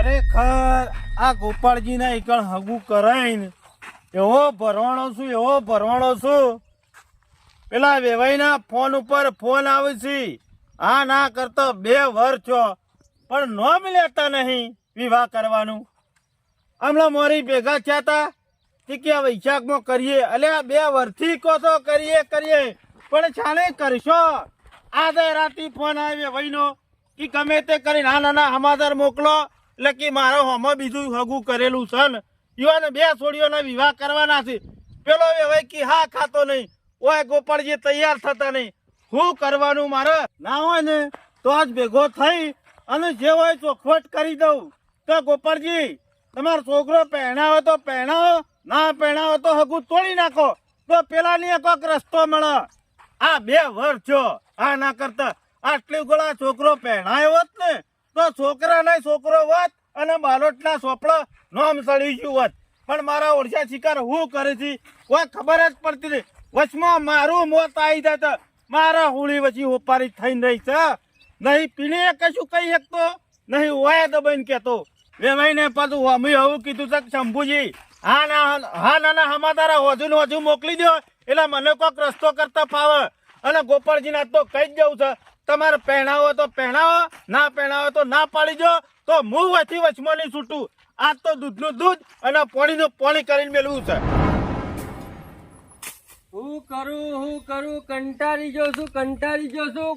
ખરેખર આ ગોપાળજીના એકણ હગું કરાઈને એવો ભરવાણો છું પેલા વેવાઈના ફોન ઉપર ફોન આવે છે આ ના કરતો 2 વર્ષ છો પણ નોમ લેતા નહીં વિવાહ કરવાનું હમણાં મોરી ભેગા થયા હતા કે વૈશાખમાં કરીએ એટલે આ 2 વર્ષથી કહો તો કરીએ પણ છાણે કરશો આજે રાતી ફોન આવે વેવાઈનો કે ગમે તે કરીને નાના સમાચાર મોકલો એટલે કે મારો હમણાં બીજું હગું કરેલું છે ને યુવાને 2 છોડીઓના વિવાહ કરવાના છે પેલો વેવાઈ કે હા ખાતો નહીં ઓય ગોપાળજી તૈયાર થતા નહીં શું કરવાનું મારે ના હોય ને તો આજ ભેગો થઈ અને જે હોય ચોખવટ કરી દઉં તો ગોપાળજી તમારો છોકરો પહેણાવો તો પહેણાવો ના પહેણાવો તો હગું તોડી નાખો તો પેલાની કોઈક રસ્તો મળે આ 2 વર્ષ છો આ ના કરતા આટલી ગોળા છોકરો પહેણાયો હોત ને તો છોકરા નહીં છોકરો હોત અને બાલોટના સોપડો નોમ સડી ગયું હોત પણ મારા ઓરછા શિકાર હું કરે છે કોઈ ખબર જ પડતી નહીં વચમાં મારું મોત આવી જાય તો મારા હોળી વચ્ચે ઉપારી થઈને રહી છે નહીં પીને કશું કહી શકતો નહીં ઓય દબાઈને કહેતો વેવાઈને પાછું અમે એવું કીધું છે શંભુજી હા નાના હમાદારા હજુ મોકલી દો એટલે મને કોઈક રસ્તો કરતા ફાવે અને ગોપાળજીને આજ તો કહી જ જવું છે તમારે પહેણાવો તો પહેણાવો ના પહેણાવો તો ના પાડી દો તો હું વચ્ચે વચમાં નહીં છૂટું આજ તો દૂધનું દૂધ અને પાણીનું પાણી કરીને મેળવું છે હું કરું કંટાળી જો છું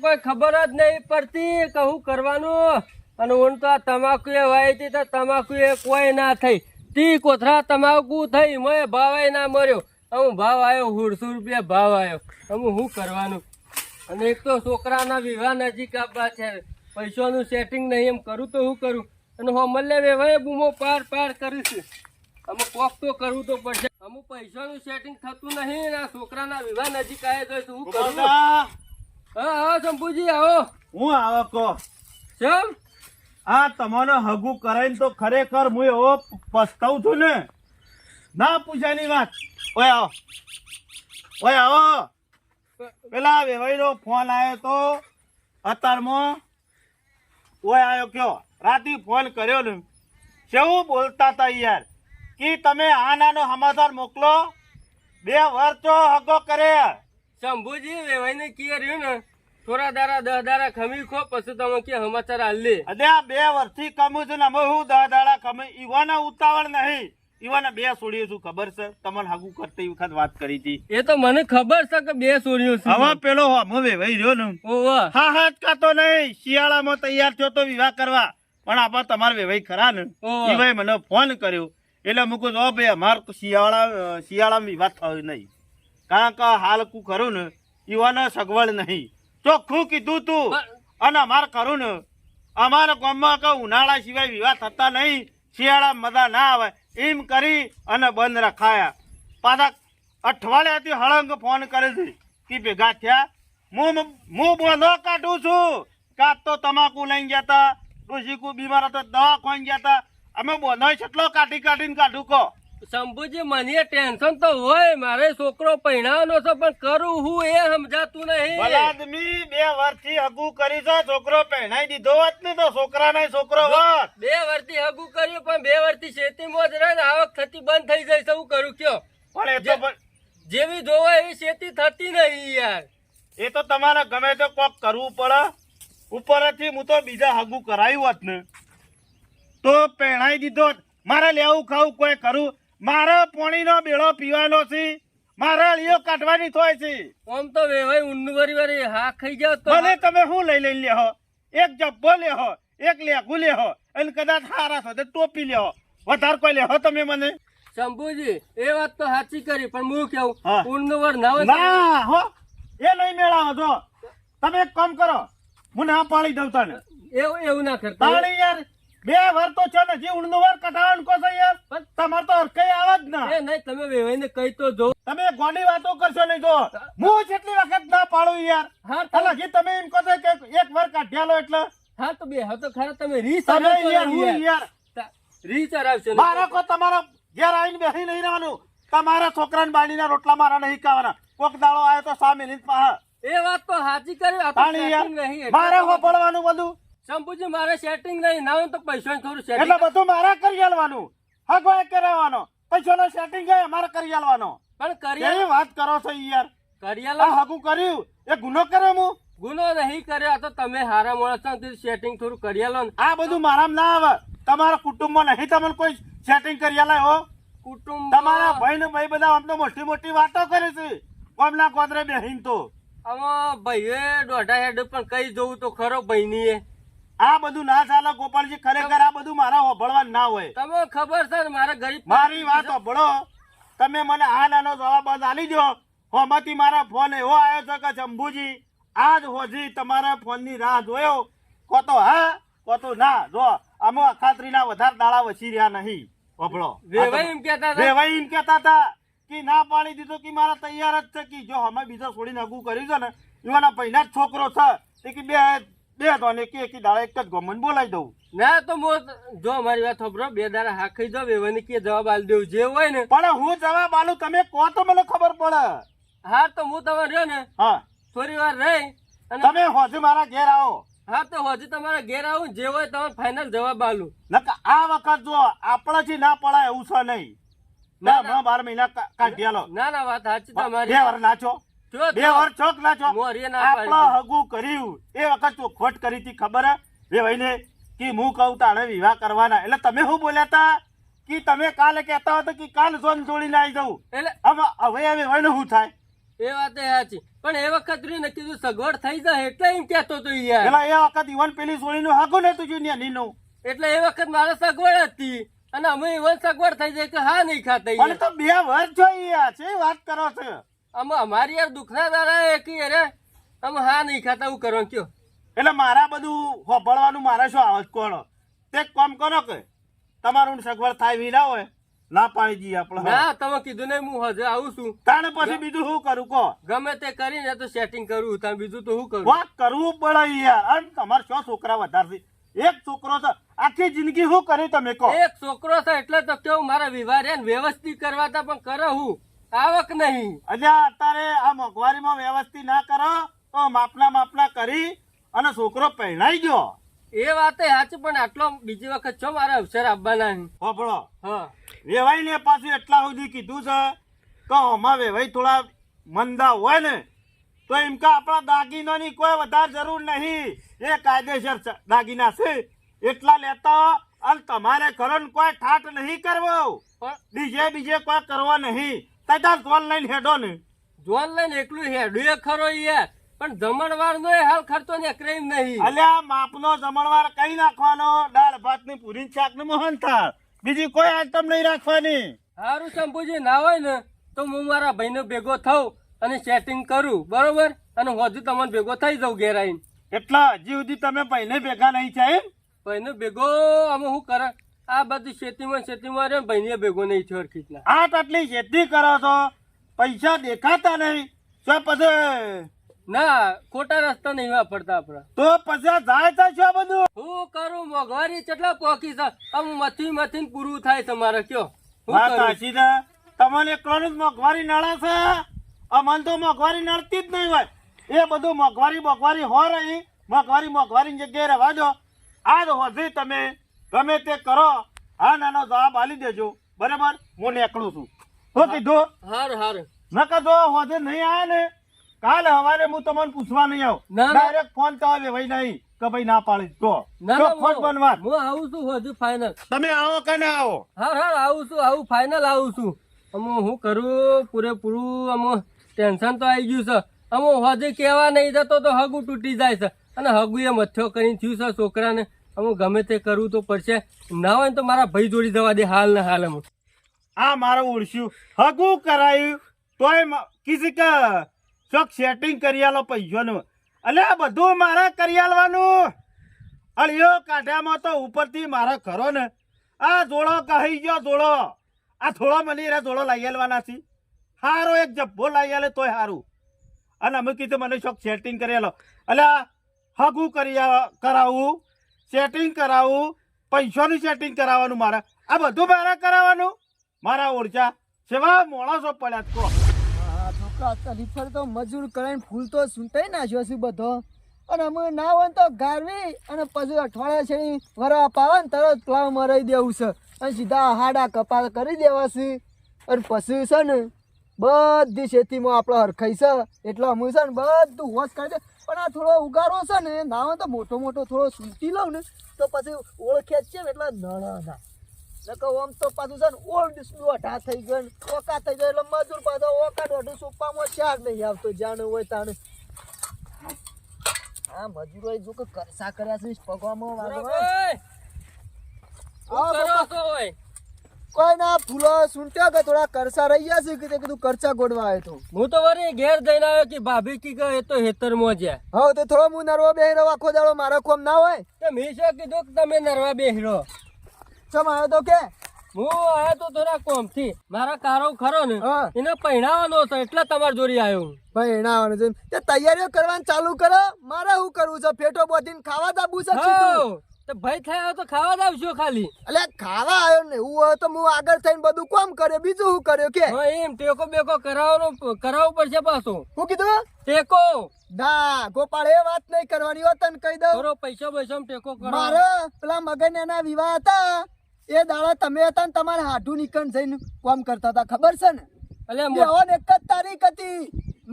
કોઈ ખબર જ નહીં પડતી કહું કરવાનું અને હું તો આ તમાકુ એ વાય હતી તો તમાકુ એ કોઈ ના થઈ 30 કોથળા તમાકુ થઈ મેં ભાવે ના મર્યો હું ભાવ આવ્યો 150 રૂપિયા ભાવ આવ્યો હું શું કરવાનું અને એક તો છોકરાના વિવાહ નજીક આવવા છે પૈસાનું સેટિંગ નહીં એમ કરું તો શું કરું અને મલ્લે વેવાય બૂમો પાર કરીશું અમે કોક તો કરવું તો પડશે અમુક પૈસાનું સેટિંગ થતું નહીં આ છોકરાના વિવાહ નજીક આવે તો શું કરું હા શંભુજી આવો હું આવો કહો ચમ આ તમારો હગું કરાઈને તો ખરેખર હું એવો પસ્તાવું છું ને ના પૂછાની વાત ઓય આવો પેલા વેવાઈનો ફોન આવ્યો તો અત્યારમાં ઓય આવ્યો કયો રાતે ફોન કર્યો ને કેવું બોલતા હતા યાર કે તમે આ નાનો સમાચાર મોકલો 2 વર્ષ તો હગો કરે શંભુજી વેવાઈને કી રહ્યું ને થોડા દાડા 10 દાડા ખમી ખો પછી તમે કે સમાચાર હાલ લે અરે આ 2 વર્ષથી કમું છું ને અમે હું 10 દાડા ખમી ઈવાના ઉતાવળ નહીં ઈવાના 2 છોડીઓ છું ખબર છે તમને હગું કરતી વખત વાત કરી હતી એ તો મને ખબર છે કે 2 છોડીઓ છે હવે પેલો હમો વેવાઈ રહ્યો ને ઓવા હા કાતો નહીં શિયાળામાં તૈયાર થયો તો વિવાહ કરવા પણ આપા તમારે વેવાઈ ખરા ને ઈવાય મને ફોન કર્યો એટલે મૂકું જો ભાઈ અમારે શિયાળામાં વિવાહ થયો નહીં કારણ કે હાલ કું ખરું ને ઈવાને સગવડ નહીં ચોખ્ખું કીધું તું અને અમારે ખરું ને અમારા ગામમાં કે ઉનાળા સિવાય વિવાહ થતા નહીં શિયાળામાં મજા ના આવે એમ કરી અને બંધ રખાયા પાછા અઠવાડિયાથી હળંગ ફોન કરે છે કે ભેગા થયા હું બોંધો કાઢું છું કાં તો તમાકુ લઈને ગયા હતા ડોશીકુ બીમાર હતો દવા ખોઈ ગયા હતા અમે બોંધો કેટલો કાઢીને કાઢું કહો શંભુજી મને ટેન્શન તો હોય મારે છોકરો પહેણાવાનો છે પણ કરું હું એ સમજાતું નહીં આદમી 2 વર્ષથી હગું કરી છે છોકરો પહેણાઈ દીધો હોત ને તો છોકરા નહીં છોકરો હોત 2 વર્ષથી હગું કર્યું પણ 2 વર્ષથી શેતીમાં જ રહે ને આવક થતી બંધ થઈ જાય શું કરું કયો પણ એ તો જેવી જોવો એવી શેતી થતી નહીં યાર એ તો તમારે ગમે તો કોક કરવું પડે ઉપરથી હું તો બીજા હગું કરાયું હોત ને તો પહેણાઈ દીધો મારે લેવું ખાવું કોઈ કરું મારે પાણીનો બેડો પીવાનો છે મારે લીઓ કાઢવાની થાય છે આમ તો વેવાય ઊંડું વરી હા ખાઈ જાવ તો ભલે તમે શું લઈ લેહો એક જબ્બો લેહો એક લેગું લેહો અને કદાચ હારા છો તો ટોપી લેહો વધારે કોઈ લેહો તમે મને શંભુજી એ વાત તો સાચી કરી પણ હું કેવું ઊંડું વર ના હો એ નહીં મેળાવો જો તમે એક કામ કરો હું ના પાડી દઉં તને એવું ના કરતા પાણી યાર 2 વર્ષ તો છે ને જે ઊંડું વાર કઢાવાનું કહો છો યાર પણ તમારે તો કઈ આવે જ ના એ નહીં તમે વેવાઈને કઈ તો જો તમે ગોડી વાતો કરશો નહીં જો હું જેટલી વખત ના પાડું યાર હા હજી તમે એમ કહો છો કે 1 વાર કાઢ્યાલો એટલે હા તો બે હા તો ખરા તમે રીસ તમે યાર રીસ ચરાવશો મારા કો તમારા ઘેર આવીને બેસી નહીં રહેવાનું તમારા છોકરાને બાંધીના રોટલા મારા નહીં ખાવાના કોક દાડો આવ્યો તો સામે લીધ પાહા એ વાત તો સાચી કરી મારે હોપડવાનું બધું શંભુજી મારે સેટિંગ નહીં ના હોય તો પૈસા થોડું એટલે સેટિંગ બધું મારે કરી આલવાનું, હગવાય કરાવવાનો, પૈસાનો સેટિંગ મારે કરી આલવાનો. પણ કેવી વાત કરો છો યાર? કરિયાલા આ હગું કર્યું એ ગુનો કર્યો હું? ગુનો નહીં કર્યો. આ તો તમે હારા માણસ છો ને, સેટિંગ થોડું કરિયાલો ને. આ બધું મારામાં ના આવે. તમારા કુટુંબમાં નહીં તમને કોઈ સેટિંગ કરી આલે હો? કુટુંબ તમારા ભાઈ ને ભાઈ બધા આમ તો મોટી મોટી વાતો કરે છે કોમના કોદરે બેહીન. તો આમાં ભાઈએ દોઢા હેડ પણ કઈ જવું તો ખરો ભાઈની એ. આ બધું ના ચાલે ગોપાલજી, ખરેખર આ બધું મારા હોભળવાનું ના હોય. તમને ખબર છે ને મારા ગરીબ મારી વાત હોભળો. તમે મને આ નાનો જવાબ આલી દો. હોમાંથી મારા ફોન એવો આવ્યો છે કે શંભુજી આજ હોજી તમારા ફોનની રાહ જોયો, કો તો હા કો તો ના. જો અમે અખાત્રીના વધારે દાડા વસી રહ્યા નહીં. હોભળો, વેવાઈ એમ કહેતા હતા. વેવાઈ એમ કહેતા હતા કે ના પાડી દીધું કે મારા તૈયાર જ છે કે જો અમે બીજો છોડીને અગું કર્યું છે ને એવાના પહેલા જ છોકરો છે તે કે બે તો ને કે દાડા એક જ ગમન બોલાવી દઉં. ના તો જો અમારી વાત સાંભળો, 2 દાડા હાખી જો વેવાની કે જવાબ આલી દેવું જે હોય ને. પણ હું જવાબ આલું તમે કહો તો મને ખબર પડે. હા તો હું તમારે રહ્યો ને હા થોડી વાર રહી અને તમે હોજે મારા ઘેર આવો. હા તો હજી તમારા ઘેર આવું જે હોય તમારે ફાઇનલ જવાબ આલું. નકા આ વખત જો આપણાથી ના પડાય એવું છે નહીં. ના 12 મહિના કાઢી આલો. ના વાત સાચી તમારી. 2 વાર નાચો, 2 વાર ચોક નાચો. મોરીએ ના આપણો પાડી. હગું કર્યું એ વખત તો ખોટ કરી હતી ખબર હે એ ભાઈને કે હું કહું તાણે વિવાહ કરવાના. એટલે તમે શું બોલ્યા હતા કે તમે કાલે કહેતા હતા કે કાલ સોન જોડીને આવી જવું. એટલે હવે ભાઈને શું થાય? એ વાત સાચી પણ એ વખત રહ્યું ને કીધું સગવડ થઈ જાય એટલે એમ કેતો તો યાર. એટલે એ વખત ઈવન પેલી સોળીનું હગું નતું જોયું નીનું. એટલે એ વખત મારે સગવડ હતી અને અમે ઈવન સગવડ થઈ જાય કે હા નહીં ખાતા અને યાર. તો 2 વર્ષ જોઈએ છે વાત કરો છો. અમે અમારી યાર દુખના દાડા એ કે અરે અમે હા નહીં ખાતા એવું કરવાનું કયો. એટલે મારા બધું હોભળવાનું મારે શું આવે કોણ? તે કામ કરો કે તમારું સગવડ થાય વી ના હોય ના પાડી દઈએ આપણે. ના તમે કીધું નહીં હું હજુ આવું છું. તાણે પછી બીજું શું કરું કહો? ગમે તે કરીને તો સેટિંગ કરવું તારે બીજું તો શું કરું. વાત કરવું પડે યાર. અને તમારે શું છોકરા વધારે છે? એક છોકરો છે, આખી જિંદગી શું કરી તમે કહો? એક છોકરો છે એટલે તો કેવું મારા વિવાહ રે વ્યવસ્થિત કરવા હતા પણ કરે હું આવક નહીં. અલ્યા અત્યારે આ મોંઘવારીમાં વ્યવસ્થિત ના કરો તો માપના કરી અને છોકરો પહેણાઈ ગયો. એ વાત સાચી પણ આટલો બીજી વખત છો મારા અવસર આપવાના નહીં. હોભળો, હા વેવાઈ ને પાછું એટલા સુધી કીધું છે કે આમાં વેવાઈ થોડા મંદા હોય ને તો એમ કે આપણા દાગીનાની કોઈ વધારે જરૂર નહીં. એ કાયદેસર દાગીના છે એટલા લેતા. અને તમારે ઘરનો કોઈ ઠાટ નહીં કરવો, પણ બીજે કોઈ કરવા નહીં. તાર ફોન લઈને હેડો ને. જોન લઈને એકલું હેડું એ ખરો યાર પણ જમણવાર નો હાલ ખર્ચો ને ક્રેમ નહીં. અલ્યા માપનો જમણવાર કઈ નાખવાનો? દાળ ભાત ની પૂરી શાક નું મોહન થાળ, બીજી કોઈ આઈટમ નહીં રાખવાની. સારું શંભુજી ના હોય ને તો હું મારા ભાઈને ભેગો થઉં અને સેટિંગ કરું બરોબર અને હજુ તમને ભેગો થઈ જાઉં ઘેર આવીને. એટલા હજી સુધી તમે ભાઈને ભેગા નહીં થાય? ભાઈને ભેગો અમે શું કરે આ બધી ખેતીમાં રે ભાઈને ભેગો નહીં થયો હરખીતના. આટલી ખેતી કરો છો, પૈસા દેખાતા નહીં તો પછી ના ખોટા રસ્તા નહીં વાપરતા આપડા. તો પછી જાય તો શું બધું? હું કરું મોંઘવારી કેટલા પોકી છે આમ મથી પૂરું થાય તમારે કયો. વાત સાચી છે. તમને એકલોનું જ મોંઘવારી નડે છે? અમને તો મોંઘવારી નડતી જ નહીં હોય. એ બધું મોંઘવારી હો રહી. મોંઘવારી જગ્યાએ રહેવા દો. આજ હોજી તમે ગમે તે કરો હા નાનો જવાબ આલી દેજો બરાબર. હું નીકળું છું. શું કીધું? હારું નકર જો હોજે નહીં આયા ને કાલે હવારે હું તમને પૂછવા નહીં આવું. ના. ડાયરેક્ટ ફોન તો ભાઈ નહીં કે ભાઈ ના પાડી તો ખોટ બનવા. હું આવું છું હજુ ફાઇનલ. તમે આવો કે ના આવો? હા આવું ફાઇનલ આવું છું. અમે હું કરું પૂરેપૂરું અમે ટેન્શન તો આવી ગયું છે. અમે હજુ કહેવા નહીં જતો તો હગું તૂટી જાય છે અને હગું એ મથ્થો કરીને થયું છે છોકરાને. અમે ગમે તે કરવું તો પડશે. ના હોય ને તો મારા ભાઈ જોડી જવા દે હાલ ને હાલ. અમે આ મારો ઉડશું હગું કરાયું તોય કીધી કે ચોક સેટિંગ કરી આલો પૈસાનું. એટલે આ બધું મારે કરી આલવાનું. અળિયો કાઢ્યામાં તો ઉપરથી મારા ઘરો ને આ જોડો કહી ગયો જોડો. આ થોડો મને જોડો લઈ આલવાના છે. સારો એક જબ્બો લઈ આલે તોય સારું. અને અમે કીધું મને ચોક સેટિંગ કરી આલો. એટલે હગું કરાવવું, સેટિંગ કરાવવું, પૈસાનું સેટિંગ કરાવવાનું મારે. આ બધું મારે કરાવવાનું. મારા ઓળચા સેવા મોણસો પડ્યા તો છોકરા તલીફર તો મજૂર કરીને ફૂલ તો સૂંટાઈ નાખ્યો છે બધો. અને અમે ના હોય ને તો ગારવી અને પછી અઠવાડિયા છે વરા પાવે ને તરત પ્લાવ મરાઈ દેવું છે અને સીધા હાડા કપાળ કરી દેવા છે અને પછી છે ને બધી ખેતીમાં આપણે હરખાઈ છે એટલે અમે છે ને બધું હોશ કરી દે પણ આ થોડો ઉગારો છે ને ના હોય તો મોટો મોટો થોડો સૂંટી લઉં ને તો પછી ઓળખે જ છે ને એટલે ના નકર આમ તો પાછું છે ને ઓલ્ડ દોઢા થઈ ગયો ને ઓકા થઈ ગયો એટલે મજૂર પાછો ઓકા દોઢું સોપામાં ચાર નહીં આવતો જાણે હોય તાણે આ મજૂરોએ જો કે કરસા કર્યા છે પગવામાં વાગવા કોઈ ના ફૂલો સુંટ્યા કે થોડા કરસા રહી ગયા છે કે તે કીધું કરચા ગોડવા આવ્યો તો હું તો વળી ઘેર જઈને આવ્યો કે ભાભી કી ગયો એ તો હેતરમાં જ્યાં. હા તો થોડો હું નરવો બેહી રહ્યો આખો દાડો મારા કોમ ના હોય તો મેં શું કીધું કે તમે નરવા બેહરો. ચમ આવ્યો તો કે હું આયો તો થોડા કોમથી મારા કારો ખરો ને હા. એને પહેણાવાનો છે એટલે તમારી જોડી આવ્યો. ભાઈ એનાવાનું છે તે તૈયારીઓ કરવાનું ચાલુ કરો મારે શું કરવું છે ફેટો બોધીને ખાવા દાબુ છે સીધું હઉ, તો ભાઈ થયા તો ખાવા જ આવશો ખાલી. એટલે ખાવા આવ્યો ને એવું હોય તો હું આગળ થઈને બધું કામ કર્યો બીજું શું કર્યો કે હા એમ ટેકો બેકો કરાવવું પડશે પાછું. હું કીધું ટેકો ના ગોપાળ એ વાત નહીં કરવાની હો તને કહી દઉં થોડો પૈસા પૈસા ટેકો કરો. મારે પેલા મગનના વિવાહ હતા એ દાડા તમે હતા ને તમારે હાડું નીકળ જઈને કામ કરતા હતા ખબર છે ને એટલે બેહોન એક જ તારીખ હતી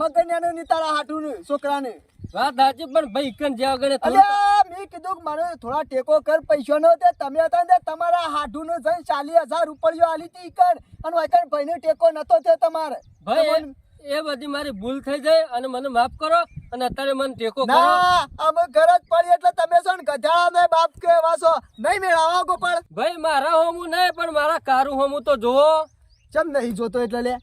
મગનયાને ની તારા હાડું છોકરાને વાત સાચી પણ ભાઈ કન જ્યાં આગળ અલ્યા મેં કીધું કે મારે થોડા ટેકો કર પૈસા નો તે તમે હતા ને તમારા હાડું નો જઈને 40,000 રૂપિયા આલી હતી કર અને વાકણ ભાઈ નો ટેકો નતો તે તમારે ભાઈ એ બધી મારી ભૂલ થઈ જાય અને મને માફ કરો અને અત્યારે મને ટેકો કરો. ના અમે ઘર જ પડી એટલે તમે છો ને ગધા ને બાપ કેવા છો નહીં મેળાવો ગોપાળ ભાઈ મારા હોમું નહીં પણ મારા કારું હોમું તો જોવો. ચમ નહીં જોતો એટલે લે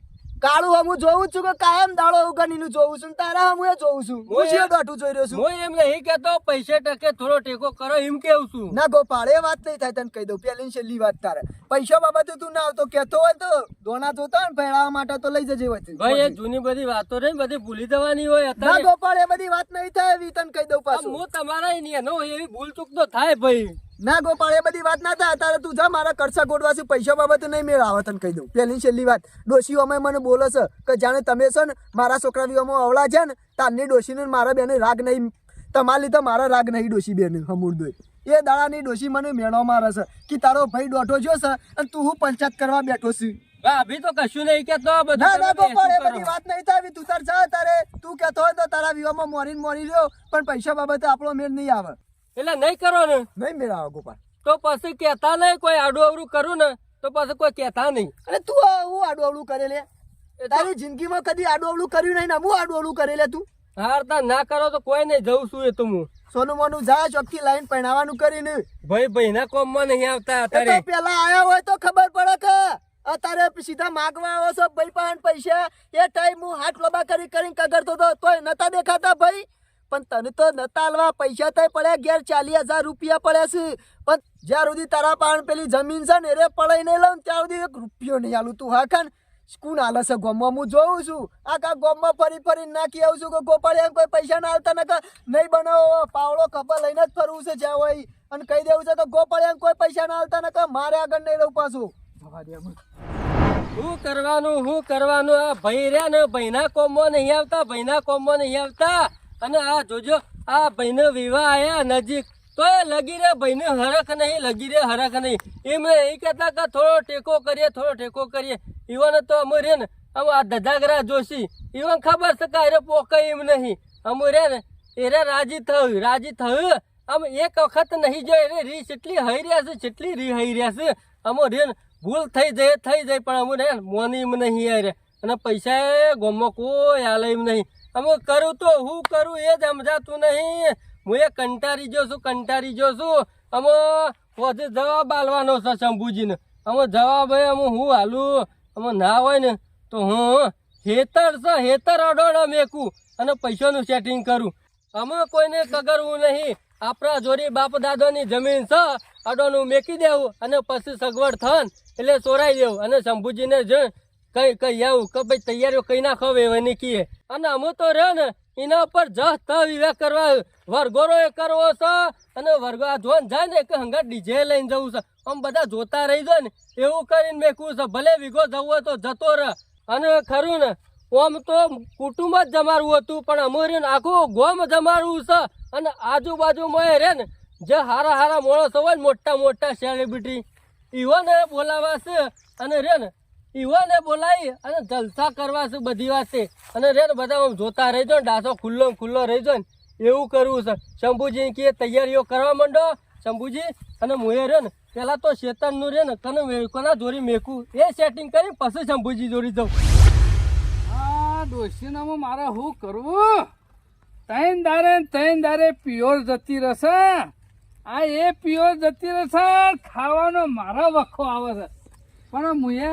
કાળું હું જોઉં છું કે કાયમ દાડો ઉગણીનું જોઉં છું તારા હું એ જોઉં છું હું શિયો દોઢું જોઈ રહ્યો છું હું એમ નહીં કેતો પૈસે ટકે થોડો ટેકો કરો એમ કેવું છું. ના ગોપાળ એ વાત નહીં થાય તને કહી દઉં પેલી ને છેલ્લી વાત તારે પૈસા બાબતે તું ના આવતો કેતો હોય તો દોણા જોતો હોય ને ભેળાવા માટે તો લઈ જજે વચ્ચે ભાઈ એ જૂની બધી વાતો રહી બધી ભૂલી જવાની હોય ના અત્યારે. ગોપાળ એ બધી વાત નહીં થાય એવી તને કહી દઉં પાછું હું તમારા નહીં એનો એવી ભૂલ ચૂક તો થાય ભાઈ. ના ગોપાળ એ બધી વાત ના થાય તારે તું જા મારા ખર્ચા ગોડવા છે પૈસા બાબતે નહીં મેળ આવે તને કહી દઉં પેલી ને છેલ્લી વાત ડોશીઓ અમે મને બોલે છે કે જાણે તમે છે ને મારા છોકરા વિવામાં અવળા છે ને તારની ડોશીને મારા બેને રાગ નહીં તમારા લીધે મારા રાગ નહીં ડોશી બેન હમુરદોય એ દાડાની ડોશી મને મેળો મારે છે કે તારો ભાઈ દોઢો જો છે અને તું હું પંચાયત કરવા બેઠો છું ભાભી તો કશું નહીં કેતો બધું ના તમે ના ગોપાળ એ બેસી બધી કરો. વાત નહીં થાય તું તાર જા તારે તું કહેતો હોય તો તારા વિવામાં મોરી રહ્યો પણ પૈસા બાબતે આપણો મેળ નહીં આવે એટલે નહીં કરો ને નહીં મેળ આવે ગોપાળ તો પછી કેતા નહીં કોઈ આડું અવડું કરું ને તો પછી કોઈ કેતા નહીં. અરે તું હું આડું અવળું કરે લે તારી જિંદગીમાં કદી આડું અવળું કર્યું નહીં ને હું આડું અવળું કરે લે તું હારતા ના કરો તો કોઈ નહીં જઉં છું એ તો હું. સોનું મોનું જા ચોકથી લાઈન પહેણાવાનું કરીને ભાઈ ના કોમમાં નહીં આવતા એ અત્યારે. તો પેલા આયા હોય તો ખબર પડે કે અત્યારે સીધા માગવા આવો છો ભાઈ પાન પૈસા એ ટાઈમ હું હાથ લોબા કરીને કગરતો તો તોય નતા દેખાતા ભાઈ પણ તને તો નતા આલવા પૈસા તય પડ્યા ઘેર 40,000 રૂપિયા પડ્યા છે પણ જ્યાં સુધી તારા પાન પેલી જમીન છે ને રે પડાઈ નહીં લઉં ત્યાં સુધી 1 રૂપિયો નહીં આલું તું હા ખાન કોણ આલે છે ગોમમાં હું જોઉં છું આખા ગોમમાં ફરી નાખી આવું છું કે ગોપાળ એમ કોઈ પૈસા ના આલતા નકર નહીં બનાવો પાવડો કપા લઈને જ ફરવું છે જ્યાં હોય અને કહી દેવું છે કે ગોપાળ એમ કોઈ પૈસા ના આલતા નકર મારે આગળ નહીં રહું પાછું જવા દે એમ. શું કરવાનું આ ભાઈ રહ્યા ને ભાઈના કોમમાં નહીં આવતા ભાઈના કોમમાં નહીં આવતા અને આ જોજો આ ભાઈનો વિવાહ આયા નજીક તો એ લગી રે ભાઈને હરખ નહીં એમ એ કહેતા કે થોડો ટેકો કરીએ ઈવન તો અમે રે ને આ ધજાગરા જોશી ઈવન ખબર છે કે અરે પોકાય એમ નહીં અમે રે ને એ રાજી થયું આમ એક વખત નહીં જોઈ રે રી કેટલી હઈ રહ્યા છે અમે રે ને ભૂલ થઈ જાય પણ અમે રે મોની એમ નહીં યાર અને પૈસા એ ગોમમાં કોઈ હાલે એમ નહીં અમે કરું તો હું કરું એ જ સમજાતું નહીં હું એ કંટારી જો છું અમે વધુ જવાબ આલવાનો છે શંભુજીને અમે જવાબ અમે હું હાલું અમે ના હોય ને તો હું હેતર અડોડો મેકું અને પૈસાનું સેટિંગ કરું અમે કોઈને કગરવું નહીં આપણા જોડી બાપ દાદાની જમીન છે અડોનું મેકી દેવું અને પછી સગવડ થન એટલે ચોરાઈ દેવું અને શંભુજીને જ કઈ આવું કે ભાઈ તૈયારીઓ કઈ ના ખવે એની કીએ અને અમે તો રહ્યો ને એના ઉપર વિવેક કરવા વરઘોરો એ કરવો છે અને વરઘો આ જોન જાય ને કે હંગાત ડીજે લઈને જવું છે આમ બધા જોતા રહી જાય ને એવું કરીને મેકવું છે ભલે વીઘો જવું હોય તો જતો રહે અને ખરું ને આમ તો કુટુંબ જ જમાડવું હતું પણ અમારે આખું ગોમ જમાડવું છે અને આજુબાજુમાં રે ને જે હારા હારા માણસો હોય ને મોટા મોટા સેલિબ્રિટી ઈવોને બોલાવા છે અને રે ને ઈવોને બોલાવી અને જલસા કરવા છે બધી વાતે અને રે ને બધા આમ જોતા રહેજો ને ડાસો ખુલ્લો ખુલ્લો રહેજો ને એવું કરવું છે શંભુજી કે તૈયારીઓ કરવા માંડો શંભુજી અને મુએ રે ને પેલા તો શેતાનનું રે ને કોના જોડી મેકું એ સેટિંગ કરી પછી શંભુજી જોડી જાઉં. આ ડોશીનામાં મારે શું કરવું? તૈન દારે પ્યોર જતી રહેશે. આ એ પ્યોર જતી રહેશે, ખાવાનો મારા વખો આવે છે. પણ મુએ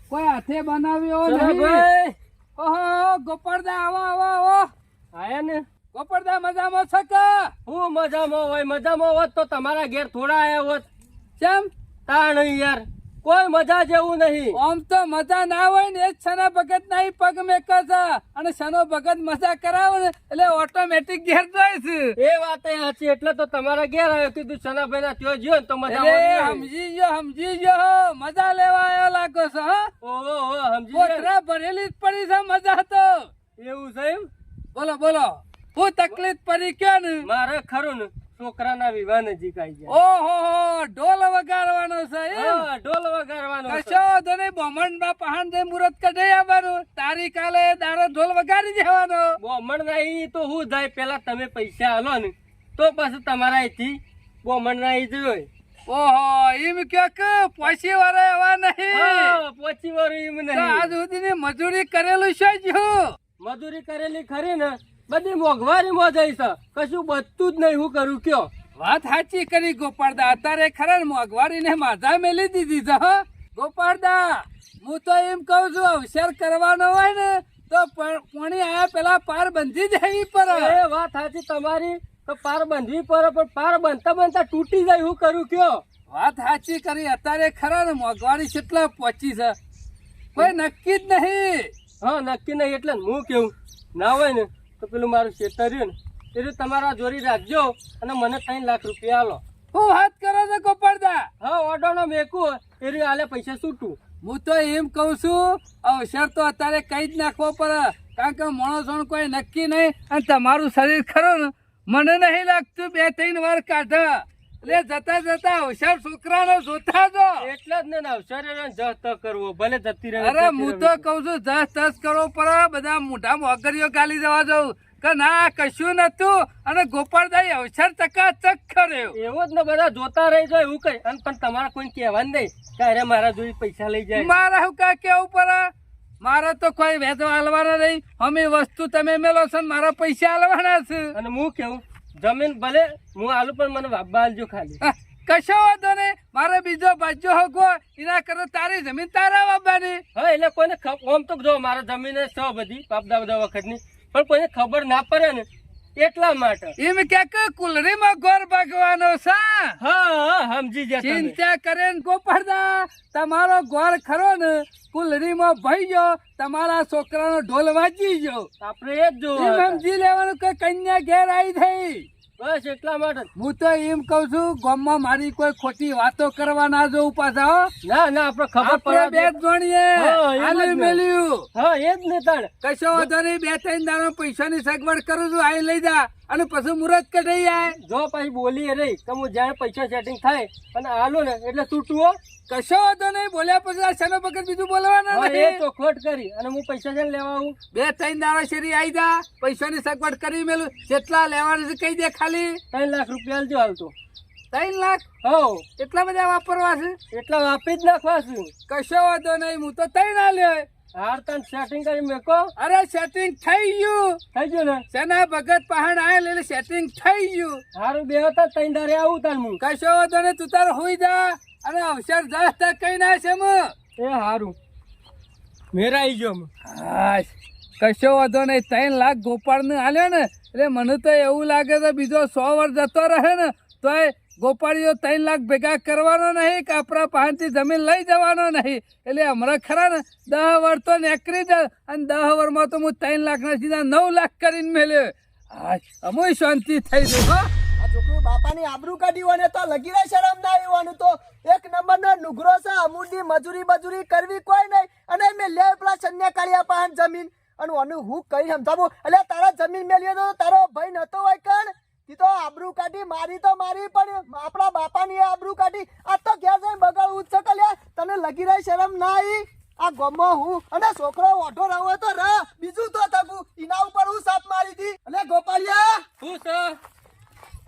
કોઈ હાથે બનાવ્યો નહીં. ભાઈ ઓહો ગોપાળદા, આવો આવો આવો. આયા ને ગોપાળદા મજામાં છે કે? હું મજામાં હોત તો તમારા ઘેર થોડા આયા હોત. કેમ? તાણ યાર કોઈ મજા જેવું નહીં. આમ તો મજા ના હોય ને એ જ સના ભગત નહીં પગ મેકે છે, અને સનો ભગત મજા કરાવે ને એટલે ઓટોમેટિક ઘેર જાય છે. એ વાત સાચી એટલે તો તમારા ઘેર આવ્યો કીધું સનાભાઈ ના ત્યાં જ્યો ને તો મજા એટલે આવે. સમજી ગયો મજા લેવા આવ્યો લાગો છે. હા ઓહો સમજી ગયા. કોથરા ભરેલી જ પડી છે મજા તો. એવું છે એમ? બોલો હું તકલીફ પડી કે ને? મારે ખરું ને છોકરાના વિવાહ નજીક આવી જાય. ઓહો ઢોલ વગાડવાનો છે એમ? હા, ઢોલ વગાડવાનો છે. કશો વાંધો નહીં, બ્રાહ્મણ પહાણ દે મુહૂર્ત કઢાઈ આવવાનું, તારી કાલે દારો ઢોલ વગાડી દેવાનો. બોમણ ના ઈ તો હું જાય પેલા તમે પૈસા આલો ને તો પછી તમારા અહીંથી બોમણ ના ઈ જોઈ. ઓહો એમ કે પોસી વાળા એવા નહીં. હા, પોચી વાર એમ તો નહીં. આજ સુધીની મજૂરી કરેલું છે જ હું. મજૂરી કરેલી ખરી ને બધી મોંઘવારીમાં જઈ છે, કશું બધું જ નહીં. હું કરું કયો? વાત સાચી કરી ગોપાળદા, અત્યારે ખરા ને મોંઘવારી ને માથા મેલી દીધી છે. હો ગોપાળદા, હું તો એમ કઉ છું અવસર કરવાનો હોય ને તો પાણી આયા પેલા પાર બંધી જવી પડે. એ વાત સાચી તમારી, તો પાર બાંધવી પડે પણ પાર બનતા તૂટી જાય. હું કરું કયો? વાત સાચી કરી, અત્યારે ખરા ને મોંઘવારી કેટલા પહોંચી છે કોઈ નક્કી જ નહીં. હા નક્કી નહીં એટલે ને હું કેવું ના હોય ને તો પેલું મારું ખેતર રહ્યું ને એ તમારા જોડી રાખજો અને મને 3 લાખ રૂપિયા આલો. હું વાત કરો છો ગોપાળદા? હા ઓડોનો મેકું એ આલે પૈસા છૂટું. હું તો એમ કઉ છું અવસર તો અત્યારે કઈ જ નાખવો પડે, કારણ કે માણસો કોઈ નક્કી નહીં. અને તમારું શરીર ખરું ને મને નહીં લાગતું 2-3 વાર કાઢે. એટલે જતા અવસર છોકરાનો જોતા જો. એટલે જ ને અવસર જત કરવો ભલે જતી રહે. અરે હું તો કઉ છું જસ તસ કરવો પડે, બધા મોઢા મોગરીઓ ગાલી જવા જવું કે ના કશું નતું. અને ગોપાળદાઈ અવસર ચકાચક કર્યો. એવો જ ને બધા જોતા રહી જાય એવું કઈ. અને પણ તમારે કોઈ કહેવાનું નહીં કે અરે મારા જોઈ પૈસા લઈ જાય. મારા હું કા કેવું પડે? મારે તો કોઈ વેચવા હાલવાના નહીં. અમે વસ્તુ તમે મેલો છો ને મારા પૈસા હાલવાના છે. અને હું કેવું જમીન ભલે હું આલુ પણ મને વાપા આલજો ખાલી. કશો વાંધો નહીં, મારે બીજો બાજુ હોગો એના કરો તારી જમીન તારા બાબાની. હા એટલે કોઈને આમ તો જો મારા જમીન છે બધી બાપદા બધા વખતની, પણ કોઈને ખબર ના પડે ને એટલા માટે. એમ ક્યાંક કુલરીમાં ગોર ભાગવાનો છે. હા સમજી ગયા તમે. ચિંતા કરે ને ગોપાળદા, તમારો ગોર ખરો ને કુલરીમાં ભાઈ ગયો, તમારા છોકરાનો ઢોલ વાંચી ગયો. આપણે એ જ એમ જોવું. સમજી લેવાનું કે કન્યા ઘેર આવી થઈ. બસ એટલા માટે. હું તો એમ કઉ છું ગામમાં મારી કોઈ ખોટી વાતો કરવા ના જોઉં પાછા. હો ના આપણે ખબર આપણે પડે. બે જોણીએ હા, એમ જ હાલી ને. મેલ્યું. હા એ જ ને તાણ. કશો વાંધો નહીં, 2-3 દાડો પૈસાની સગવડ કરું છું, આઈ લઈ જા અને પછી મુહૂર્ત કઢાઈ જાય. જો પછી બોલી રહી કે હું જાણે પૈસા સેટિંગ થાય અને આલો ને એટલે તૂટવો. કશો વાંધો નહીં, બોલ્યા પછી આ શેનો વખત બીજું બોલવાના હા, એ નહીં. તો ખોટ કરી અને હું પૈસા છે લેવા આવું. 2-3 દાડા શેરી આઈ જા, પૈસાની સગવડ કરી મેલું. કેટલા લેવાનું છે કહી દે ખાલી. 3 લાખ રૂપિયા આલજો હાલ તો. 3 લાખ હો એટલા બધા વાપરવા છે? એટલા વાપરી જ નાખવા છું. કશો વાંધો નહીં, હું તો 3 આલ્યો. હાર તને સેટિંગ કરી મેકો. અરે સેટિંગ થઈ ગયું. થઈ ગયું ને? સેના ભગત પહાડ આયેલ એટલે સેટિંગ થઈ ગયું. હારું બે હતા 3 દાડે આવું તાર હું. કશો વાંધો નહીં, તું તાર હોઈ જા અને અવસર જતા કઈ ના છે એ હારું મેરાઈ ગયો અમે. હાશ, કશો વાંધો નહીં. 3 લાખ ગોપાળને આલ્યો ને એટલે મને તો એવું લાગે છે બીજો 100 વર્ષ જતો રહે ને તોય ગોપાળીઓ 3 લાખ ભેગા કરવાનો નહીં કે આપણા પાસેથી જમીન લઈ જવાનો નહીં. એટલે હમણાં ખરા ને 10 વર્ષ તો નીકળી જાય અને 10 વર્ષમાં તો હું 3 લાખના સીધા 9 લાખ કરીને મેલ્યો. હાશ, અમુય શાંતિ થઈ ગઈ. હો આ છોકરું બાપાની આબરૂ કાઢી ને તો લગીને શરમ ના આવવાનું. તો 1 નંબરનો નુગરો છે. અમૂલની મજૂરી કરવી કોઈ નહીં અને મેં લે પેલા સંન્યા કાળિયા પાન જમીન અને ઓનું હું કઈ સમજાવું એટલે તારા જમીન મેલ્યો તો તારો ભાઈ નતો હોય કણ તી તો આબરૂ કાઢી મારી તો મારી પણ આપણા બાપાની આબરૂ કાઢી આ તો ઘેર જઈને બગાડવું જ છે કલ્યા તને લગી રહી શરમ ના આવી આ ગમો હું અને છોકરો ઓઢો રહો તો રહ બીજું તો થકું એના ઉપર હું સાપ મારી હતી એટલે ગોપાલિયા શું છે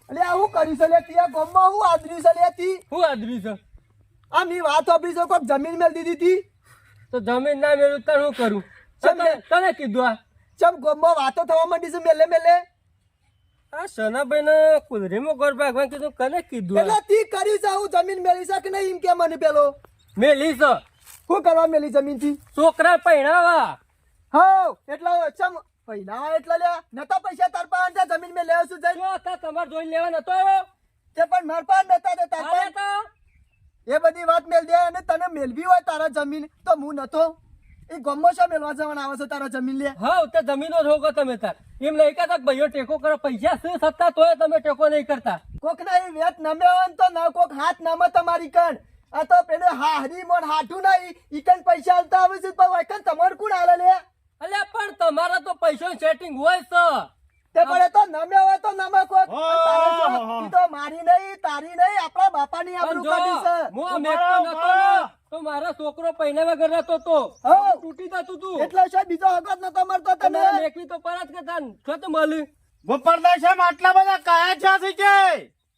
એટલે આ હું કર્યું છે લે ત્યાં ગમો હું આદર્યું છે લે તી શું આદરી છે આ મી વાત આપી છે કોઈક જમીન મેલ દીધી હતી તો જમીન ના મેળવું તો શું કરું તને કીધું આ ચમ ગમો વાતો થવા માંડી છે મેલે મેલે આ સનાભાઈ ને કુદરીમાં ઘર ભાગવા કીધું કને કીધું એટલે તી કરી છે હું જમીન મેલી છે કે નહીં એમ કે મને પેલો મેલી છે શું કરવા મેલી જમીન થી છોકરા પહેણાવા હા એટલે ચમ પૈના એટલે લ્યા નતા પૈસા તાર પાસે જમીન મેં લેવા શું જઈ તમારે જોઈ લેવા નતો આવ્યો તે પણ માર પાસે નતા દે તાર આલે પાસે તો એ બધી વાત મેલ દે અને તને મેલવી હોય તારા જમીન તો હું નતો એ ગમો છો મેલવા જવાના આવે છે તારા જમીન લે હા તે જમીનો જોગો તમે તાર એમ નહીં કહેતા કે ભાઈઓ ટેકો કરો પૈસા શું સત્તા તોય તમે ટેકો નહીં કરતા કોક ના એ વેત નમે હોય ને તો ના કોક હાથ નમે તમારી કણ આ તો પેલે હાહરી મોડ હાઠું નહીં ઈકન પૈસા આલતા આવે છે પણ વૈકન તમાર કોણ આલે લે અલ્યા પણ તમારા તો પૈસો સેટિંગ હોય છે તે પડે તો નમે હોય તો નમે કોક ઓહો. ઈ તો મારી નહીં તારી નહીં આપણા બાપાની આબરૂ કાઢી છે હું મેકતો નતો ને તો મારા છોકરો પહેલા વગર નતો તો હા. તૂટી જતું તું એટલે છે બીજો હગત નતો મળતો તમે તમારે મેકવી તો પરત કરતા ને છો તો મળી ગોપાલદાસ સાહેબ આટલા બધા કયા છે કે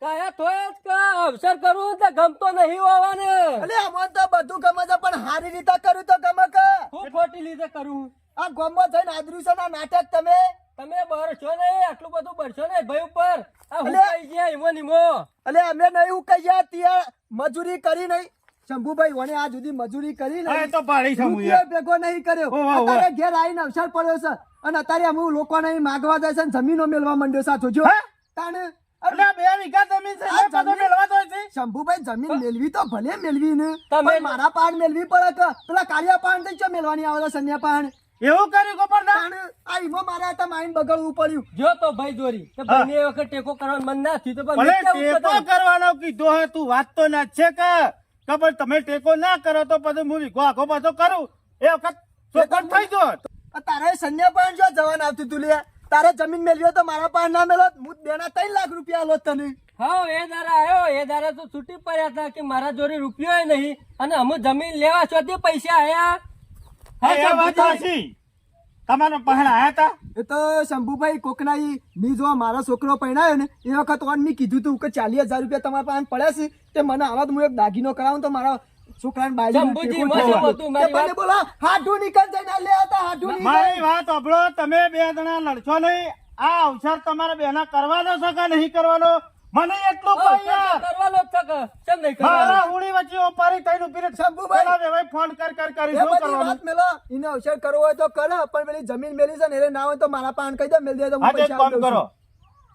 કયા થોય જ કે અવસર કરવું તો ગમતો નહીં હોવાને અલે અમોન તો બધું ગમે છે પણ હારી રીતે કર્યું તો ગમે કે હું ખોટી લીધે કરું આ ગોમમાં જઈને આદર્યું છે ના નાટક તમે તમે બરશો નહીં આટલું બધું બરશો નહીં ભાઈ ઉપર આ હું અલ્યા. કઈ ગયા ઈમો નીમો અલે અમે નહીં ઉકૈયા ત્યાં મજૂરી કરી નહીં શંભુભાઈ વને આ જુદી મજૂરી કરી હા, એ નહીં તો પાડી છે હું રૂપિયો ભેગો નહીં કર્યો ઓહો, ઓહો. અત્યારે ઘેર આવીને અવસર પડ્યો છે અને અત્યારે અમે લોકો નહીં માગવા જાય છે ને જમીનો મેળવા માંડ્યો છે આ જોજો હે? તાણ એટલે 2 વીઘા જમીન છે આ એ બધો જમીન- મેળવા તો છે શંભુભાઈ જમીન મેળવી તો ભલે મેળવી ને તમે- પણ મારા પાન મેળવી પડે કે પેલા કાળિયા પાન તો ચો મેળવાની આવે છે સન્યા પાન એવું કર્યું ગોપાલદાસ તાણ આ ઈમો મારા હતા માઈન બગડવું પડ્યું જો તો ભાઈ દોરી તો ભાઈને એ વખત ટેકો કરવાનું મન ના થયું તો પણ ભલે મેં કેવું ટેકો બધાને? કરવાનો કીધો હે તું વાત તો ના છે કે પણ તમે ટેકો ના કરો તો પછી હું વીઘો આખો પાછો કરું એ વખત ચોખવટ થઈ જોત આ તારે સન્યા પાન જો જવાન આવતું તું લે તારે જમીન મેળવ્યો તો મારા પાન ના મેળો હું દેના 3 લાખ રૂપિયા આલો તને હા એ દારા આવ્યો એ દારા તો છૂટી પડ્યા હતા કે મારા જોડે રૂપિયો નહીં અને અમે જમીન લેવા છો તે પૈસા આયા હા, એ વાત સાચી તમારો પહેણ આયા હતા એ તો શંભુભાઈ કોકનાઈ મી જો મારો છોકરો પરણાયો ને એ વખત ઓન મી કીધું તું કે 40,000 રૂપિયા તમારા પાસે પડ્યા છે તે મને આવા હું એક દાગીનો કરાવું તો મારા છોકરાને બાયડી શંભુજી, માં શું હતું મારી વાત? બોલો હાડું નીકળ જઈને લે હતા હાડું મારી નીકળ વાત સાંભળો તમે 2 જણા લડશો નહીં આ અવસર તમારે બેના કરવાનો છે કે નહીં કરવાનો મને એટલું કહો યાર કરવાનો જ છે કે કેમ નહીં મારા કરવાનો હુડી વચ્ચે ઓપારી થઈને ઉભી રહે શંભુભાઈ. પેલા વેવાઈ ફોન કરી એ શું બધી કરવાનું વાત મેલો એને અવસર કરવો હોય તો કરે પણ પેલી જમીન મેલી છે ને એને ના હોય તો મારા પાન કહી દે મેલ દે તો હું આજે એક પૈસા કામ આપી દઉં કરો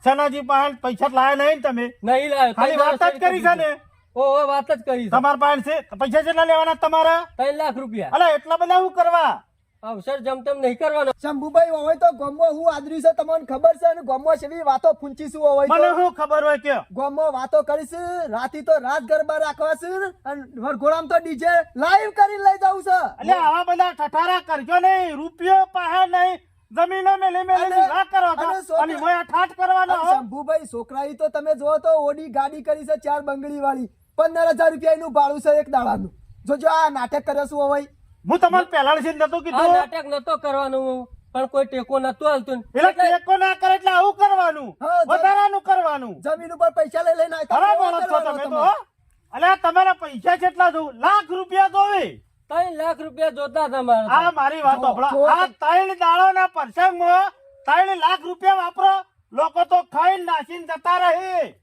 સનાજી પાસે પૈસા લાયા નહીં ને તમે નહીં લાવ્યો ખાલી વાત જ કરી છે ને ઓહો વાત જ કરી છે તમારા પાસે છે પૈસા કેટલા લેવાના તમારા 3 લાખ રૂપિયા અલે એટલા બધા શું કરવા અવસર જમતમ નહીં કરવાનો શંભુભાઈ હોય તો ગોમો હું આદરી છે તમને ખબર છે અને ગોમો સેવી વાતો પૂંચીશું હોય મને તો શું ખબર હોય કે ગોમો વાતો કરીશ રાતી તો રાત ગરબા રાખવા છે અને વરઘોડામાં તો ડીજે લાઈવ કરીને લઈ જાઉં છે એટલે આવા બધા ઠઠારા કરજો નહીં રૂપિયો પાસે નહીં જમીનો મેલી મેલી અને- ના કરો તો. અને છોકરા- અને મોય ઠાઠ કરવાનો અને હો. શંભુભાઈ છોકરાઈ તો તમે જો તો ઓડી ગાડી કરી છે 4 બંગડી વાળી 15,000 રૂપિયાનું ભાડું છે એક દાડાનું જોજો આ નાટક કરે શું હોય હું તમારે પહેલા નતું આ કીધું નાટક નતો કરવાનું પણ કોઈ ટેકો નતો હાલતું એટલે ટેકો ના કરે એટલે આવું કરવાનું હા, વધારાનું કરવાનું જમીન ઉપર પૈસા લઈ લઈને આવતા ખરા કેવો માણસ છો કરવાનો તમે તો તમારે? હો. અલ્યા તમારા પૈસા કેટલા જોઉં લાખ રૂપિયા જોવે 3 લાખ રૂપિયા જોતા તમારે આ મારી વાત જો, સાંભળો. જો. આ 3 દાડોના પ્રસંગમાં 3 લાખ રૂપિયા વાપરો લોકો તો ખાઈને નાસીને જતા રહે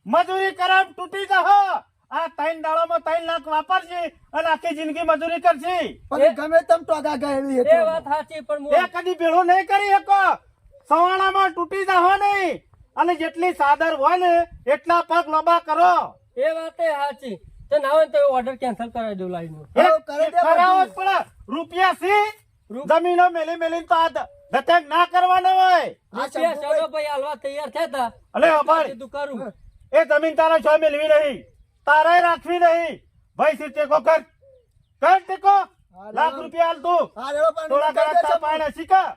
મજૂરી કરાવ તૂટી જહો આ 3 દાડોમાં 3 લાખ વાપરશે અને આખી જિંદગી મજૂરી કરશે પણ ગમે તેમ ટોગા ગયેલી એ વાત સાચી પણ એ કદી ભેળું નહીં કરી શકો સવાણામાં તૂટી જહો નહીં અને જેટલી સાદર હોય ને એટલા પગ લોબા કરો એ વાત એ સાચી તો ના હોય તો ઓર્ડર કેન્સલ કરાવી દઉં લાઈન એ હા, કરી દે કરાવો જ બધું. પડે રૂપિયા સી રૂ- જમીનો મેલી મેલી તો આ ધતેક ના કરવાનો હોય આ રૂપિયા શંભુભાઈ- ચાલો ભાઈ હાલવા તૈયાર થયા અલે હતા અભાઈ કીધું કરું એ જમીન તારા છ મેળવી નહીં તારે રાખવી નહીં ભાઈ સી ટેકો કર ટેકો લાખ રૂપિયા હાલ તું હા રેડો પણ થોડા કહી ઘણા દે તાર પાયણા શીખા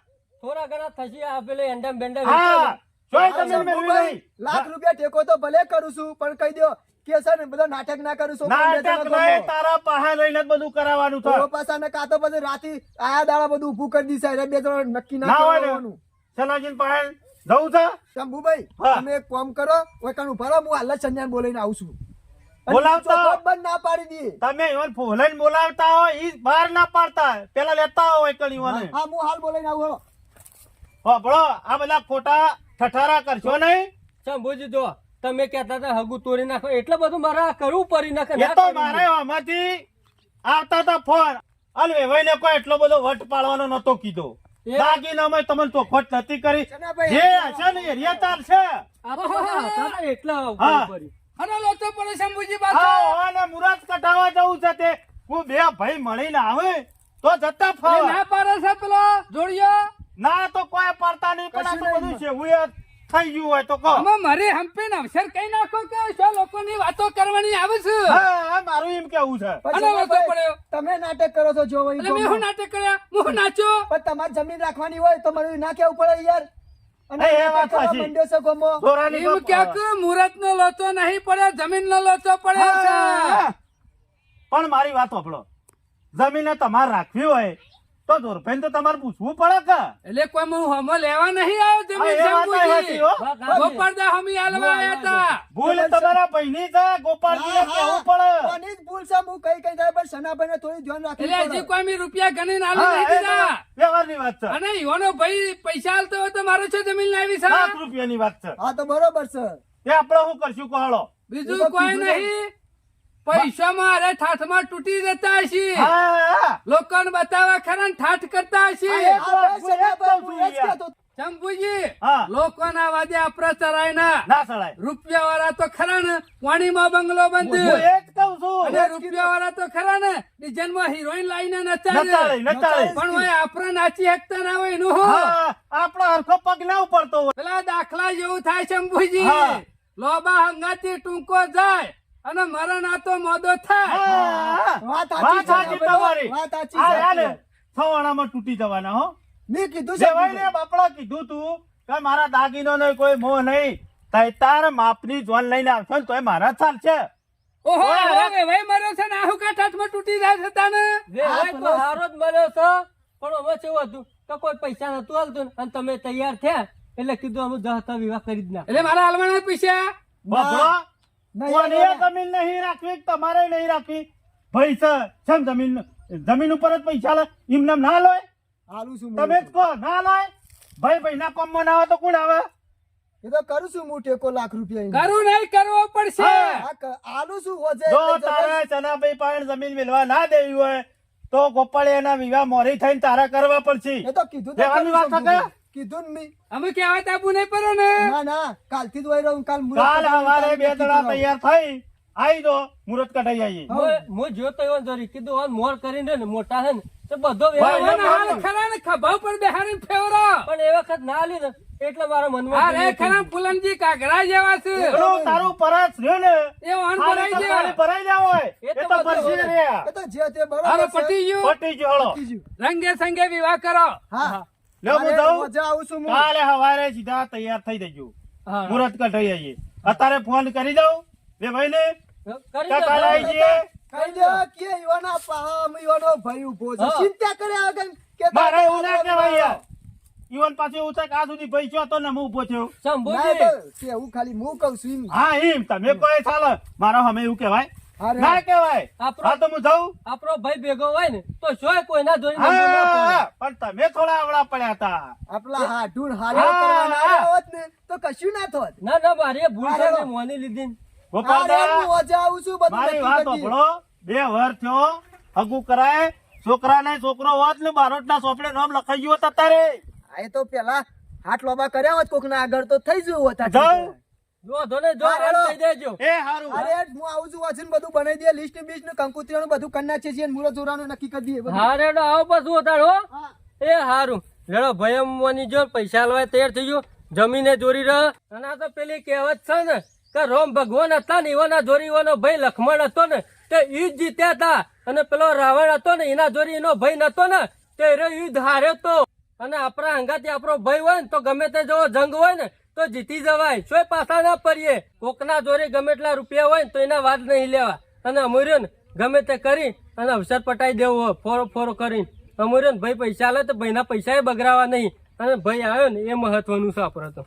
થોડા ઘણા થશે આ પેલે એંડમ બેંડમ હા જોઈ હા, તમે મેળવી શંભુભાઈ, નહીં લાખ રૂપિયા ટેકો તો ભલે કરું છું પણ કહી દો કે છે ને બધો નાટક ના કરું છું નાટક નહીં તારા પાહા રહીને જ બધું કરાવવાનું થાય પાછા ને કાં તો પછી રાતે આયા દાડા બધું ઊભું કરી દીધું એટલે બે જણા નક્કી ના ના હોય ને કરવાનું સનાજીન પાહે જવું છે શંભુભાઈ હા. તમે એક કામ કરો ઓય કાનું ભરો હું હાલ જ સંજ્ઞાન બોલાઈને આવું છું અને બોલાવતો. ચોખવટ બંધ ના પાડી દઈએ તમે ઈવન ફોલાઈને બોલાવતા હોય ઈ બહાર ના પાડતા હોય. પેલા લેતા હોય કણી ઈવોને. હા હું હાલ બોલાઈને આવું હળો. હોભળો, આ બધા ખોટા ઠઠારા કરશો નહીં શંભુજી જો તમે કહેતા હતા હગુ તોડી નાખો એટલે બધું મારે આ કરવું પડી નાખે એ તો મારે આમાંથી આવતા હતા ફોન અને વેવાઈને કોઈ એટલો બધો વટ પાડવાનો નતો કીધો એ- દાગીનામાં તમને ચોખવટ નથી કરી ચનાભાઈ, જે હશે ને એરિયા તાર છે આ તો બધા હતા ને એટલે હા. કરવું પડ્યું. અને લોચો પડે શંભુજી પાછો હા અને મુરાદ કટાવા જવું છે તે હું બે ભાઈ મળીને આવે તો જતા એટલે ફાવે ના પાડે છે પેલો જોડિયો ના તો કોઈ પડતા નહીં પણ આ તો કશું બધું નહીં. છે હું એ થઈ ગયું હોય તો કહો આમાં મારે હંપીને અવસર કઈ નાખો કે શું લોકોની વાતો કરવાની આવે છે હા મારું એમ કેવું છે પણ અને લોચો ચનાભાઈ, પડ્યો. તમે નાટક કરો છો જો એટલે મેં હું નાટક કર્યા હું નાચ્યો પણ તમારે જમીન રાખવાની હોય તો મને ના કેવું પડે યાર અને એ નાટક વાત કરવા સાચી. માંડ્યો છે ગોમો. દોરાની એમ ક્યાંક મુહૂર્ત નો લોચો નહીં પડ્યો જમીન નો લોચો પડ્યો છે હા. પણ મારી વાત સાંભળો જમીને તમારે રાખવી હોય તો દોરફેન તો તમારે પૂછવું પડે કે એટલે કોઈ હું હમો લેવા નહીં આવ્યો જમીન હા, એ વાત શંભુજી. સાચી હો. વાત સાચી. ગોપાળદા હમી હાલવા આવ્યા હતા ભૂલ તમારા બહેની છે ગોપાલજીને હા, કહેવું હા. પડે કોની જ ભૂલ છે હું કઈ કઈ થાય પણ સનાભાઈને થોડી ધ્યાન રાખવું એટલે હજી પડે. કોઈ મેં રૂપિયા ગણીને આલી હા, નહીં એ દીધા વ્યવહારની વાત છે અને ઈવાનો ભાઈ પૈસા આલતો હોય તો મારો છે જમીન લાવી છે લાખ રૂપિયાની વાત છે હા તો બરોબર છે એ આપણે શું કરશું કહો બીજું એ તો કોઈ કીધું નહીં પૈસામાં અરે ઠાઠમાં તૂટી જતા હશે હા લોકોને બતાવવા ખરા ને ઠાઠ કરતા હશે હા, બસ સનાભાઈ, હું એ જ કહેતો. શંભુજી હા. લોકોના વાદે આપણા ચરાય ના ના સડાય રૂપિયા વાળા તો ખરા ને પાણીમાં બંગલો હું બંધ એ જ કહું છું અને રૂપિયા વાળા તો ખરા ને ડિઝાઇનમાં હિરોઈન લાવીને નચાળે નચાડે નચાળે પણ હોય આપણે નાચી શકતા ના હોય એનું હું હા આપણો હરખો પગ ના ઉપડતો હોય પેલા દાખલા જેવું થાય શંભુજી હા. લોબા હંગાથી ટૂંકો જાય અને મરણ આ તો મોદો થાય હા. વાત વાત સાચી તમારી વાત સાચી, આ રહ્યા ને સાચી. છવાણામાં તૂટી જવાના હો મેં કીધું છે દેવાઈને બાપડા કીધું તું કે મારા દાગીનો ને કોઈ મોહ નહીં તઈ તાર માપની જોન લઈને આવશો ને તોય મારા ચાલ છે ઓહો ઓય, હવે ભાઈ માર્યો છે ને આહુ કાઠાઠમાં તૂટી જાય છે તાને વેવાય તો હારો જ મળ્યો છે પણ અમે કેવું હતું કે કોઈ પૈસા નતું હાલતું અને તમે તૈયાર થયા એટલે કીધું અમે જતા વિવાહ કરી જ ના એટલે મારા હાલવાના પૈસા બાપડો નહીં, કોને નહીં. જમીન નહીં રાખવી તમારે નહીં રાખવી ભાઈ છે જેમ જમીન ઉપર જ પૈસા લે એમને એમ ના લોય હાલું છું તમે જ કહો ના લોય ભાઈ ના કોમમાં ના આવે તો કોણ આવે એ તો કરું છું હું ટેકો લાખ રૂપિયા એનો. કરું નહીં કરવો પડશે હા. હાલું છું હોજે જો એટલે તારે ચનાભાઈ પાસે જમીન મેળવા ના દેવી હોય તો ગોપાળિયાના વિવાહ મોરી થઈને તારા કરવા પડશે એ તો કીધું તો દેવાની ખરું વાત છે, છે કે? કીધું ને મેં. અમે કેવા તાબુ નહીં પડો ને ના ના કાલથી જ વહી રહું કાલ મુહૂર્ત કાલ કઢાવવાનું, સવારે કાલ બે નક્કી દડા કરાવું. તૈયાર થઈ આવી દો મુહૂર્ત કઢાઈ આવીએ હું જોતો એવો જરી કીધું હવે મોર કરીને ને મોટા હે ને તો બધો ભાઈ, વ્યવહાર અને હાલ ખરા ને ખભા ઉપર બેહારીને ફેવરો પણ એ વખત ના આલી ને એટલે મારા મનમાં આ રે ખરા ફૂલનજી કાગરા જેવા છે પેલું તારું પરસ રહ્યું ને એ ઓન ખાલી ભરાઈ તરકારી ગયા ભરાઈ જાય હોય એ તો એ તો બધું પરસી હોય. રહ્યા એ તો જે તે બરોબર હાલો છે. પટી ગયું પટી ગયો હળો પટી ગયું. રંગે સંગે વિવાહ કરો હા લ્યો હું અરે, જાઉં હોજે આવું છું હું. કાલે સવારે સીધા તૈયાર થઈ જજો હા. મુહૂર્ત કઢાઈ આવીએ અત્યારે ફોન કરી દઉં બે ભાઈ ને કરી કાલે દો. આવી જઈએ કહી દે કે ઈવાના પામ ઈવાનો ભાઈ ઊભો છે. હા. ચિંતા કર્યા વગર કે મારે એવું ના કહેવાય યાર ઈવન પાછું એવું થાય કે આ સુધી ભાઈ છો તો ને હું ઉભો થયો ના શંભુજી તો કેવું ખાલી હું કહું છું એમ. હા એમ તમે કોઈ ચાલે મારો હમે એવું કહેવાય અરે. ના કહેવાય આપણો- હા તો હું જાઉં આપણો ભાઈ ભેગો હોય ને તો શોય કોઈના જોઈ નંબર ના પડે. હા, પણ તમે થોડા આવડા પડ્યા હતા આપલા હાડું હાલ્યો હા. કરવાના આવ્યા હોત ને તો કશું ના થોત. ના ના મારી એ ભૂલ છે અરે. મેં મોની લીધી ને. અરે, હું ગોપાલદા હોજે આવું છું બધું મારી નક્કી વાત કરી. સાંભળો 2 વર્ષ થયો હગું કરાય છોકરાને છોકરો હોત ને બારોટના સોપડે નામ લખાઈ ગયું હોત અત્યારે આ એ તો પેલા હાથ લોબા કર્યા હોત કોક ના આગળ તો થઈ જવું હતા જાઉં? જો ધોને જો હા, એમ હેલો. કહી દેજો એ હારું અરે હું આવું છું વાંચીને બધું બનાવી દે લિસ્ટ બીસ્ટ ને કંકુતરીનું બધું કરી નાખીએ છીએ મુરત જોરાનું નક્કી કરી દઈએ બધું. હા રેડો આવો પાછું ઉતારો હા. એ હારું રેડો ભયમવાની જો પૈસા લવાય તૈયાર થઈ ગયો જમીને જોરી રહ અને આ તો પેલી કહેવત છે ને કે રોમ ભગવાન હતા ને એવાના જોરી એવાનો ભાઈ લખમણ હતો ને તે ઈ જ જીત્યા હતા અને પેલો રાવણ હતો ને એના જોડે એનો ભાઈ નતો ને તો એનો યુદ્ધ હાર્યો તો. અને આપણા અંગાથી આપણો ભાઈ હોય ને તો ગમે તે જેવો જંગ હોય ને તો જીતી જવાય. શું પાછા ના પડીએ. કોકના જોડે ગમે એટલા રૂપિયા હોય ને તો એના વાત નહીં લેવા. અને અમૂર્યો ને ગમે તે કરી અને અવસર પટાઈ દેવો હોય ફોરો ફોરો કરીને. અમૂર્યો ને ભાઈ પૈસા આલે તો ભાઈના પૈસા બગડાવા નહીં. અને ભાઈ આવ્યો ને એ મહત્વનું છે આપણે તો.